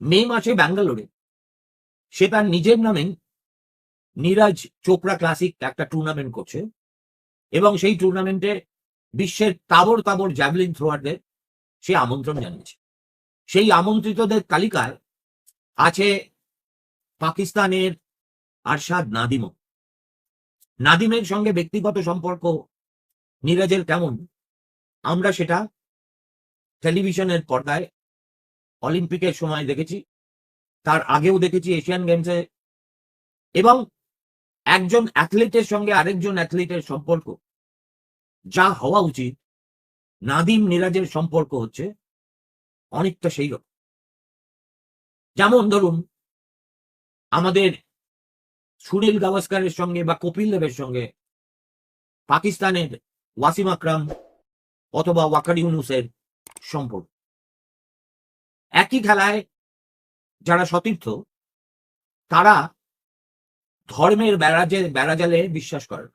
মে মাসে ব্যাঙ্গালোরে সে তার নিজের নামে নীরাজ চোপড়া ক্লাসিক একটা টুর্নামেন্ট করছে, এবং সেই টুর্নামেন্টে বিশ্বের তাবড় তাবড় জ্যাভলিন থ্রোয়ারদের সে আমন্ত্রণ জানিয়েছে। সেই আমন্ত্রিতদের তালিকায় আছে পাকিস্তানের আরশাদ নাদিমও। নাদিমের সঙ্গে ব্যক্তিগত সম্পর্ক নীরাজের কেমন, আমরা সেটা টেলিভিশনের পর্দায় অলিম্পিকের সময় দেখেছি, তার আগেও দেখেছি এশিয়ান গেমসে। এবং একজন অ্যাথলিটের সঙ্গে আরেকজন অ্যাথলিটের সম্পর্ক যা হওয়া উচিত, নাদিম নীরাজের সম্পর্ক হচ্ছে অনেকটা সেই রকম। যেমন ধরুন, আমাদের সুনীল গাভাস্কারের সঙ্গে বা কপিল দেবের সঙ্গে পাকিস্তানের ওয়াসিম আকরাম অথবা ওয়াকার ইউনুসের সম্পর্ক। একই খেলায় যারা সতীর্থ, তারা ধর্মের বেড়াজালে বিশ্বাস করে।